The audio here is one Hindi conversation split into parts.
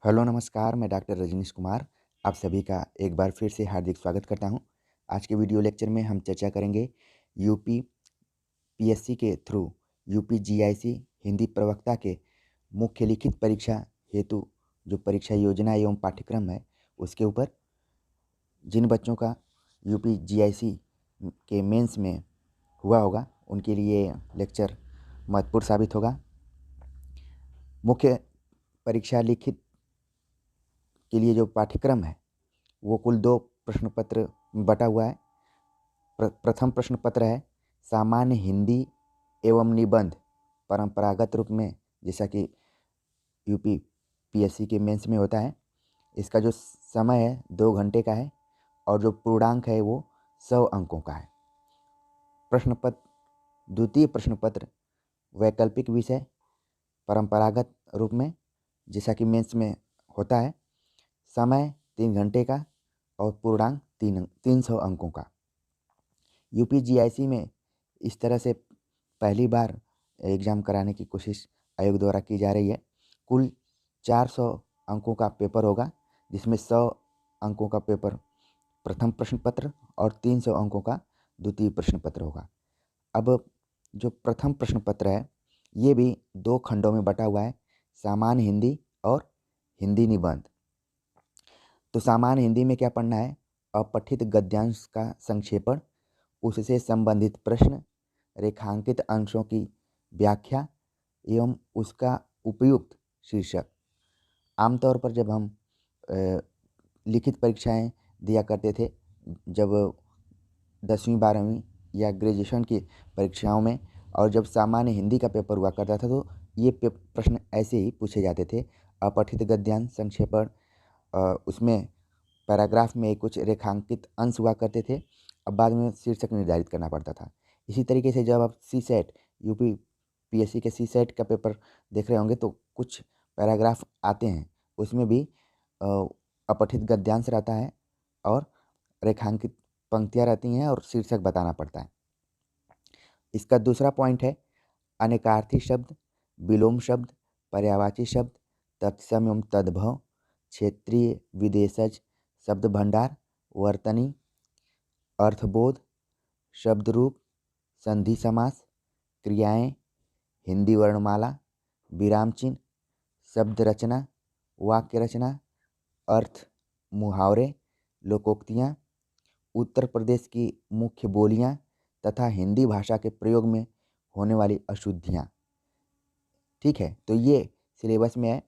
हेलो नमस्कार, मैं डॉक्टर रजनीश कुमार आप सभी का एक बार फिर से हार्दिक स्वागत करता हूं। आज के वीडियो लेक्चर में हम चर्चा करेंगे यूपी पीएससी के थ्रू यूपी जीआईसी हिंदी प्रवक्ता के मुख्य लिखित परीक्षा हेतु जो परीक्षा योजना एवं पाठ्यक्रम है उसके ऊपर। जिन बच्चों का यूपी जीआईसी के मेंस में हुआ होगा उनके लिए लेक्चर महत्वपूर्ण साबित होगा। मुख्य परीक्षा लिखित के लिए जो पाठ्यक्रम है वो कुल 2 प्रश्न पत्र में बटा हुआ है। प्रथम प्रश्न पत्र है सामान्य हिंदी एवं निबंध परंपरागत रूप में, जैसा कि यूपी पीएससी के मेंस में होता है। इसका जो समय है 2 घंटे का है और जो पूर्णांक है वो 100 अंकों का है। द्वितीय प्रश्न पत्र वैकल्पिक विषय परंपरागत रूप में, जैसा कि मेंस में होता है। समय 3 घंटे का और पूर्णांक 300 अंकों का। यूपी जीआईसी में इस तरह से पहली बार एग्ज़ाम कराने की कोशिश आयोग द्वारा की जा रही है। कुल 400 अंकों का पेपर होगा, जिसमें 100 अंकों का पेपर प्रथम प्रश्न पत्र और 300 अंकों का द्वितीय प्रश्न पत्र होगा। अब जो प्रथम प्रश्न पत्र है ये भी 2 खंडों में बटा हुआ है, सामान्य हिंदी और हिंदी निबंध। तो सामान्य हिंदी में क्या पढ़ना है? अपठित गद्यांश का संक्षेपण, उससे संबंधित प्रश्न, रेखांकित अंशों की व्याख्या एवं उसका उपयुक्त शीर्षक। आमतौर पर जब हम लिखित परीक्षाएं दिया करते थे, जब 10वीं 12वीं या ग्रेजुएशन की परीक्षाओं में, और जब सामान्य हिंदी का पेपर हुआ करता था तो ये प्रश्न ऐसे ही पूछे जाते थे। अपठित गद्यांश संक्षेपण, उसमें पैराग्राफ में कुछ रेखांकित अंश हुआ करते थे। अब बाद में शीर्षक निर्धारित करना पड़ता था। इसी तरीके से जब आप सी सेट यूपी पीएससी के सी सेट का पेपर देख रहे होंगे तो कुछ पैराग्राफ आते हैं, उसमें भी अपठित गद्यांश रहता है और रेखांकित पंक्तियाँ रहती हैं और शीर्षक बताना पड़ता है। इसका दूसरा पॉइंट है अनेकार्थी शब्द, विलोम शब्द, पर्यायवाची शब्द, तत्सम एवं तद्भव, क्षेत्रीय विदेशज शब्द भंडार, वर्तनी, अर्थबोध, शब्द रूप, संधि समास, क्रियाएं, हिंदी वर्णमाला, विराम चिन्ह, शब्द रचना, वाक्य रचना, अर्थ, मुहावरे, लोकोक्तियाँ, उत्तर प्रदेश की मुख्य बोलियाँ तथा हिंदी भाषा के प्रयोग में होने वाली अशुद्धियाँ। ठीक है, तो ये सिलेबस में है।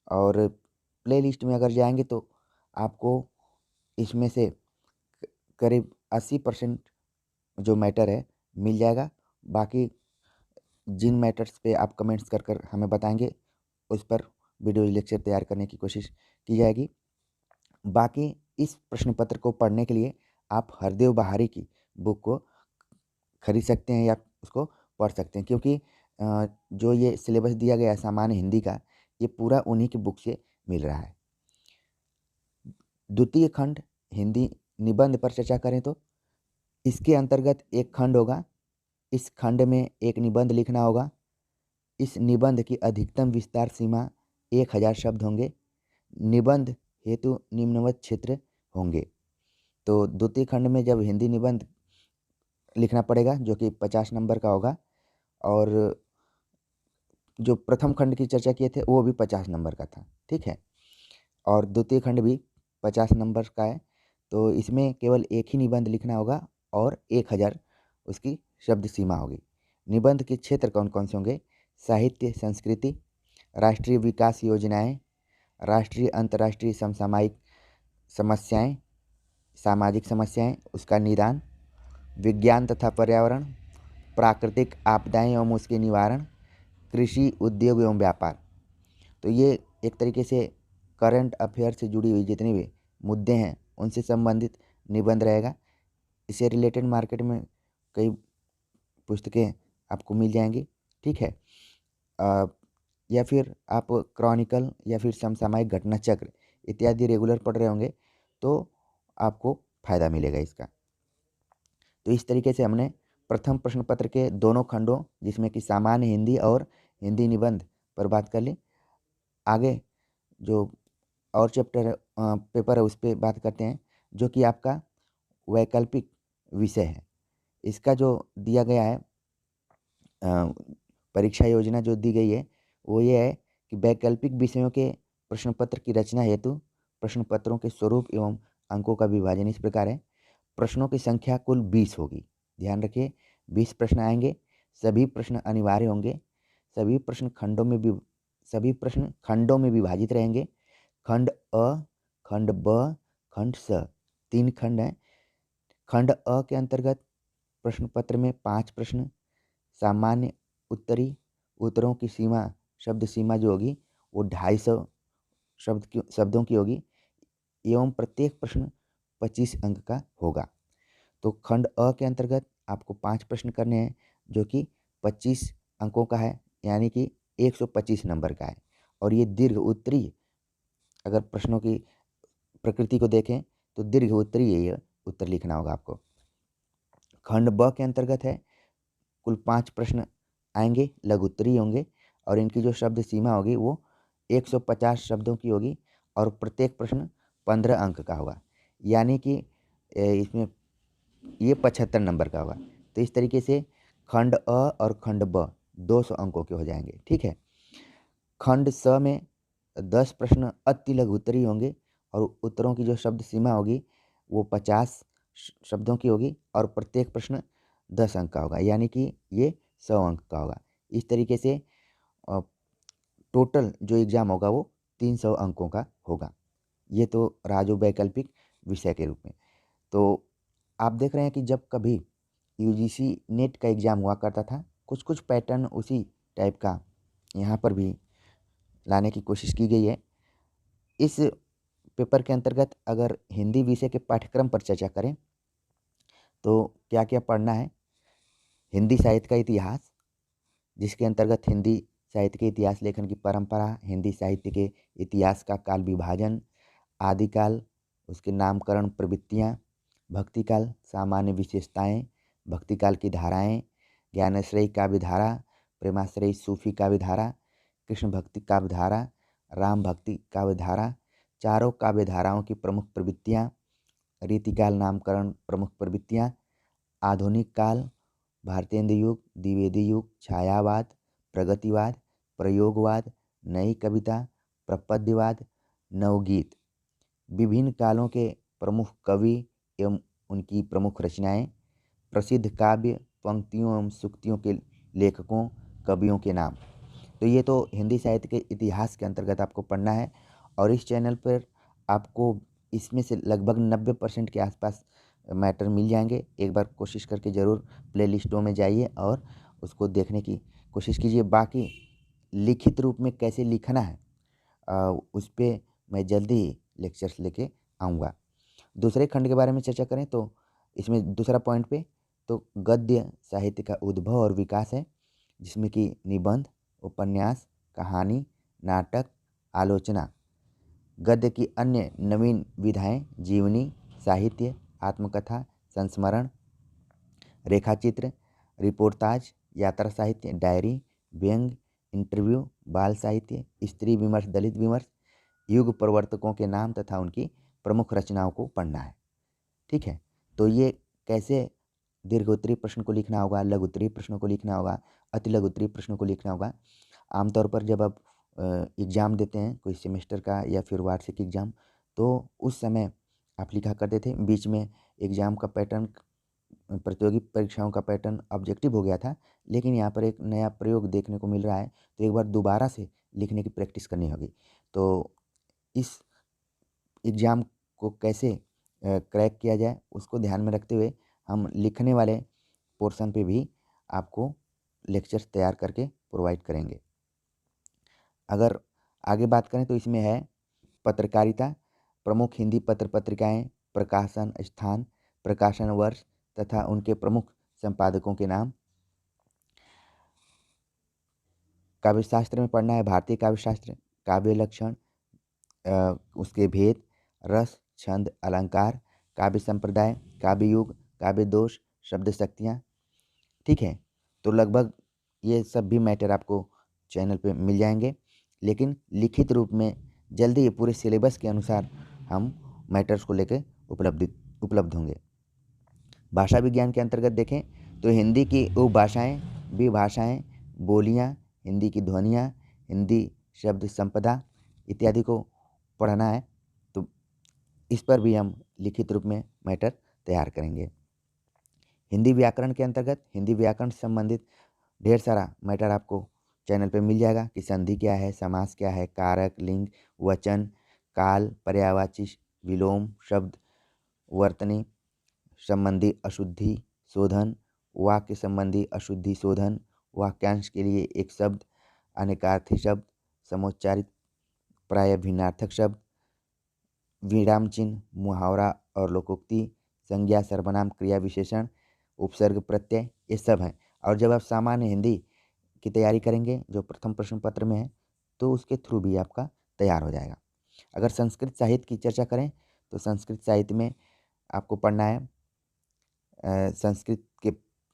और प्लेलिस्ट में अगर जाएंगे तो आपको इसमें से करीब 80% जो मैटर है मिल जाएगा। बाकी जिन मैटर्स पे आप कमेंट्स कर कर हमें बताएंगे उस पर वीडियो लेक्चर तैयार करने की कोशिश की जाएगी। बाकी इस प्रश्न पत्र को पढ़ने के लिए आप हरदेव बहारी की बुक को खरीद सकते हैं या उसको पढ़ सकते हैं, क्योंकि जो ये सिलेबस दिया गया है सामान्य हिंदी का, ये पूरा उन्हीं की बुक से मिल रहा है। द्वितीय खंड हिंदी निबंध पर चर्चा करें तो इसके अंतर्गत एक खंड होगा। इस खंड में एक निबंध लिखना होगा। इस निबंध की अधिकतम विस्तार सीमा 1000 शब्द होंगे। निबंध हेतु निम्नवत क्षेत्र होंगे। तो द्वितीय खंड में जब हिंदी निबंध लिखना पड़ेगा जो कि 50 नंबर का होगा, और जो प्रथम खंड की चर्चा किए थे वो भी 50 नंबर का था। ठीक है, और द्वितीय खंड भी 50 नंबर का है। तो इसमें केवल एक ही निबंध लिखना होगा और 1000 उसकी शब्द सीमा होगी। निबंध के क्षेत्र कौन कौन से होंगे? साहित्य संस्कृति, राष्ट्रीय विकास योजनाएं, राष्ट्रीय अंतर्राष्ट्रीय समसामयिक समस्याएं, सामाजिक समस्याएं उसका निदान, विज्ञान तथा पर्यावरण, प्राकृतिक आपदाएं एवं उसके निवारण, कृषि, उद्योग एवं व्यापार। तो ये एक तरीके से करंट अफेयर से जुड़ी हुई जितने भी मुद्दे हैं उनसे संबंधित निबंध रहेगा। इससे रिलेटेड मार्केट में कई पुस्तकें आपको मिल जाएंगी। ठीक है, या फिर आप क्रॉनिकल या फिर समसामयिक घटना चक्र इत्यादि रेगुलर पढ़ रहे होंगे तो आपको फ़ायदा मिलेगा इसका। तो इस तरीके से हमने प्रथम प्रश्न पत्र के दोनों खंडों, जिसमें कि सामान्य हिंदी और हिंदी निबंध, पर बात कर ली। आगे जो और चैप्टर पेपर है उस पर बात करते हैं, जो कि आपका वैकल्पिक विषय है। इसका जो दिया गया है परीक्षा योजना जो दी गई है वो ये है कि वैकल्पिक विषयों के प्रश्न पत्र की रचना हेतु प्रश्न पत्रों के स्वरूप एवं अंकों का विभाजन इस प्रकार है। प्रश्नों की संख्या कुल 20 होगी। ध्यान रखिए, 20 प्रश्न आएंगे। सभी प्रश्न अनिवार्य होंगे। सभी प्रश्न खंडों में विभाजित रहेंगे। खंड अ, खंड ब, खंड स, 3 खंड हैं। खंड अ के अंतर्गत प्रश्न पत्र में 5 प्रश्न, सामान्य उत्तरी, उत्तरों की सीमा, शब्द सीमा जो होगी वो 250 शब्दों की होगी एवं प्रत्येक प्रश्न 25 अंक का होगा। तो खंड अ के अंतर्गत आपको 5 प्रश्न करने हैं जो कि 25 अंकों का है, यानी कि 125 नंबर का है। और ये दीर्घ उत्तरीय, अगर प्रश्नों की प्रकृति को देखें तो दीर्घ उत्तरीय ये उत्तर लिखना होगा आपको। खंड ब के अंतर्गत है, कुल 5 प्रश्न आएंगे, लघु उत्तरीय होंगे और इनकी जो शब्द सीमा होगी वो 150 शब्दों की होगी और प्रत्येक प्रश्न 15 अंक का होगा, यानी कि इसमें ये 75 नंबर का होगा। तो इस तरीके से खंड अ और खंड ब 200 अंकों के हो जाएंगे। ठीक है। खंड स में 10 प्रश्न अति लघु उत्तरीय होंगे और उत्तरों की जो शब्द सीमा होगी वो 50 शब्दों की होगी और प्रत्येक प्रश्न 10 अंक का होगा, यानी कि ये 100 अंक का होगा। इस तरीके से टोटल जो एग्ज़ाम होगा वो 300 अंकों का होगा। ये तो राजो वैकल्पिक विषय के रूप में। तो आप देख रहे हैं कि जब कभी यूजीसी नेट का एग्ज़ाम हुआ करता था, कुछ कुछ पैटर्न उसी टाइप का यहाँ पर भी लाने की कोशिश की गई है। इस पेपर के अंतर्गत अगर हिंदी विषय के पाठ्यक्रम पर चर्चा करें तो क्या क्या पढ़ना है। हिंदी साहित्य का इतिहास, जिसके अंतर्गत हिंदी साहित्य के इतिहास लेखन की परंपरा, हिंदी साहित्य के इतिहास का काल विभाजन, आदिकाल, उसके नामकरण प्रवृत्तियाँ, भक्तिकाल, सामान्य विशेषताएं, भक्तिकाल की धाराएं, ज्ञानाश्रयी काव्य धारा, प्रेमाश्रयी सूफी काव्य धारा, कृष्ण भक्ति काव्य धारा, राम भक्ति काव्य धारा, चारों काव्य धाराओं की प्रमुख प्रवृत्तियाँ, रीतिकाल नामकरण प्रमुख प्रवृत्तियाँ, आधुनिक काल, भारतेंद्र युग, द्विवेदी युग, छायावाद, प्रगतिवाद, प्रयोगवाद, नई कविता, प्रपद्यवाद, नवगीत, विभिन्न कालों के प्रमुख कवि एवं उनकी प्रमुख रचनाएं, प्रसिद्ध काव्य, पंक्तियों एवं सूक्तियों के लेखकों, कवियों के नाम। तो ये तो हिंदी साहित्य के इतिहास के अंतर्गत आपको पढ़ना है और इस चैनल पर आपको इसमें से लगभग 90% के आसपास मैटर मिल जाएंगे। एक बार कोशिश करके ज़रूर प्लेलिस्टों में जाइए और उसको देखने की कोशिश कीजिए। बाकी लिखित रूप में कैसे लिखना है उस पर मैं जल्दी ही लेक्चर्स लेके आऊँगा। दूसरे खंड के बारे में चर्चा करें तो इसमें दूसरा पॉइंट पे तो गद्य साहित्य का उद्भव और विकास है, जिसमें कि निबंध, उपन्यास, कहानी, नाटक, आलोचना, गद्य की अन्य नवीन विधाएं, जीवनी, साहित्य, आत्मकथा, संस्मरण, रेखाचित्र, रिपोर्ताज, यात्रा साहित्य, डायरी, व्यंग, इंटरव्यू, बाल साहित्य, स्त्री विमर्श, दलित विमर्श, युग प्रवर्तकों के नाम तथा उनकी प्रमुख रचनाओं को पढ़ना है। ठीक है। तो ये कैसे दीर्घोत्तरीय प्रश्न को लिखना होगा, लघुत्तरीय प्रश्नों को लिखना होगा, अति लघुत्तरीय प्रश्नों को लिखना होगा। आमतौर पर जब आप एग्ज़ाम देते हैं कोई सेमेस्टर का या फिर वार्षिक एग्ज़ाम, तो उस समय आप लिखा करते थे। बीच में एग्ज़ाम का पैटर्न, प्रतियोगी परीक्षाओं का पैटर्न ऑब्जेक्टिव हो गया था, लेकिन यहाँ पर एक नया प्रयोग देखने को मिल रहा है, तो एक बार दोबारा से लिखने की प्रैक्टिस करनी होगी। तो इस एग्ज़ाम को कैसे क्रैक किया जाए उसको ध्यान में रखते हुए हम लिखने वाले पोर्शन पे भी आपको लेक्चर्स तैयार करके प्रोवाइड करेंगे। अगर आगे बात करें तो इसमें है पत्रकारिता, प्रमुख हिंदी पत्र पत्रिकाएं, प्रकाशन स्थान, प्रकाशन वर्ष तथा उनके प्रमुख संपादकों के नाम। काव्यशास्त्र में पढ़ना है भारतीय काव्यशास्त्र, काव्य लक्षण, उसके भेद, रस, छंद, अलंकार, काव्य संप्रदाय, काव्य युग, काव्य दोष, शब्द शक्तियाँ। ठीक है। तो लगभग ये सब भी मैटर आपको चैनल पे मिल जाएंगे, लेकिन लिखित रूप में जल्दी ही पूरे सिलेबस के अनुसार हम मैटर्स को लेकर उपलब्ध होंगे। भाषा विज्ञान के अंतर्गत देखें तो हिंदी की उपभाषाएँ, विभाषाएँ, बोलियाँ, हिंदी की ध्वनियाँ, हिंदी शब्द संपदा इत्यादि को पढ़ना है, तो इस पर भी हम लिखित रूप में मैटर तैयार करेंगे। हिंदी व्याकरण के अंतर्गत हिंदी व्याकरण से संबंधित ढेर सारा मैटर आपको चैनल पे मिल जाएगा कि संधि क्या है, समास क्या है, कारक, लिंग, वचन, काल, पर्यायवाची, विलोम, शब्द, वर्तनी संबंधी अशुद्धि शोधन, वाक्य संबंधी अशुद्धि शोधन, वाक्यांश के लिए एक शब्द, अनेकार्थी शब्द, समोच्चारित प्राय भिन्नार्थक शब्द, विराम चिन्ह, मुहावरा और लोकोक्ति, संज्ञा, सर्वनाम, क्रिया विशेषण, उपसर्ग, प्रत्यय, ये सब हैं। और जब आप सामान्य हिंदी की तैयारी करेंगे जो प्रथम प्रश्न पत्र में है, तो उसके थ्रू भी आपका तैयार हो जाएगा। अगर संस्कृत साहित्य की चर्चा करें तो संस्कृत साहित्य में आपको पढ़ना है संस्कृत के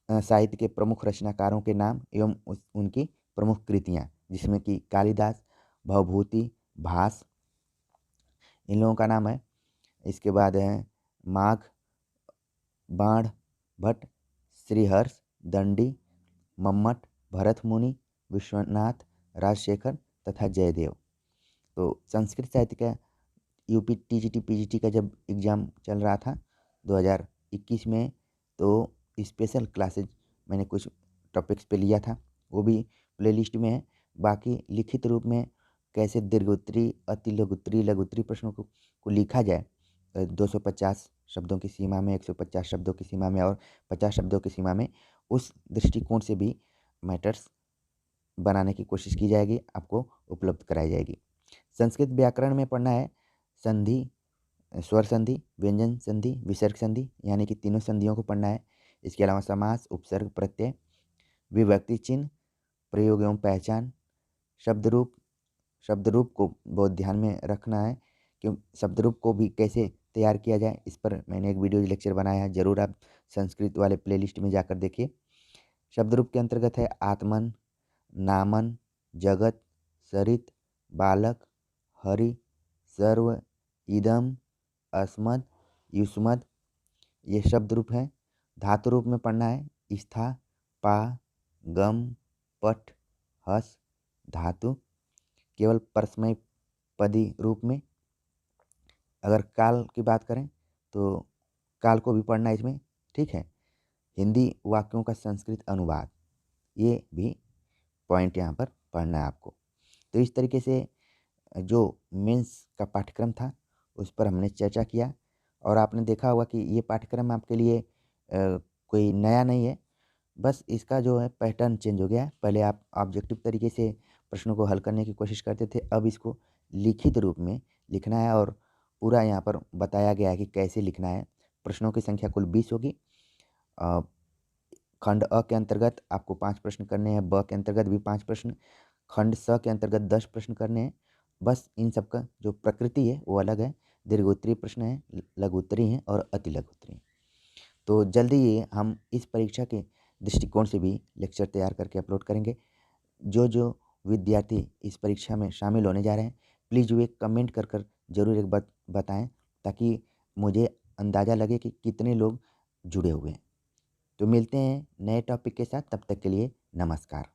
साहित्य के प्रमुख रचनाकारों के नाम एवं उनकी प्रमुख कृतियाँ, जिसमें कि कालिदास, भवभूति, भास, इन लोगों का नाम है। इसके बाद है माघ, बाण, भट्ट, श्रीहर्ष, दंडी, मम्मट, भरत मुनि, विश्वनाथ, राजशेखर तथा जयदेव। तो संस्कृत साहित्य का यूपी टीजीटी पीजीटी का जब एग्ज़ाम चल रहा था 2021 में, तो स्पेशल क्लासेज मैंने कुछ टॉपिक्स पे लिया था, वो भी प्लेलिस्ट में है। बाकी लिखित रूप में कैसे दीर्घोत्तरी, अतिलघुत्तरी, लघुत्तरी प्रश्नों को लिखा जाए 250 शब्दों की सीमा में, 150 शब्दों की सीमा में और 50 शब्दों की सीमा में, उस दृष्टिकोण से भी मैटर्स बनाने की कोशिश की जाएगी, आपको उपलब्ध कराई जाएगी। संस्कृत व्याकरण में पढ़ना है संधि, स्वर संधि, व्यंजन संधि, विसर्ग संधि, यानी कि तीनों संधियों को पढ़ना है। इसके अलावा समास, उपसर्ग, प्रत्यय, विभक्ति चिन्ह, प्रयोग एवं पहचान, शब्द रूप को बहुत ध्यान में रखना है कि शब्द रूप को भी कैसे तैयार किया जाए, इस पर मैंने एक वीडियो लेक्चर बनाया है, ज़रूर आप संस्कृत वाले प्लेलिस्ट में जाकर देखिए। शब्द रूप के अंतर्गत है आत्मन, नामन, जगत, सरित, बालक, हरि, सर्व, इदम, अस्मद, युष्मद, ये शब्द रूप है। धातु रूप में पढ़ना है स्था, पा, गम, पठ, हस, धातु, केवल परस्मय पदी रूप में। अगर काल की बात करें तो काल को भी पढ़ना है इसमें, ठीक है। हिंदी वाक्यों का संस्कृत अनुवाद, ये भी पॉइंट यहाँ पर पढ़ना है आपको। तो इस तरीके से जो मेंस का पाठ्यक्रम था उस पर हमने चर्चा किया, और आपने देखा होगा कि ये पाठ्यक्रम आपके लिए कोई नया नहीं है, बस इसका जो है पैटर्न चेंज हो गया है। पहले आप ऑब्जेक्टिव तरीके से प्रश्नों को हल करने की कोशिश करते थे, अब इसको लिखित रूप में लिखना है, और पूरा यहाँ पर बताया गया है कि कैसे लिखना है। प्रश्नों की संख्या कुल 20 होगी। खंड अ के अंतर्गत आपको 5 प्रश्न करने हैं, ब के अंतर्गत भी 5 प्रश्न, खंड स के अंतर्गत 10 प्रश्न करने हैं। बस इन सब का जो प्रकृति है वो अलग है, दीर्घोत्तरीय प्रश्न है, लघुत्तरी हैं और अति लघुत्तरी हैं। तो जल्दी ही हम इस परीक्षा के दृष्टिकोण से भी लेक्चर तैयार करके अपलोड करेंगे। जो विद्यार्थी इस परीक्षा में शामिल होने जा रहे हैं, प्लीज़ वो एक कमेंट कर ज़रूर एक बात बताएं, ताकि मुझे अंदाज़ा लगे कि कितने लोग जुड़े हुए हैं। तो मिलते हैं नए टॉपिक के साथ, तब तक के लिए नमस्कार।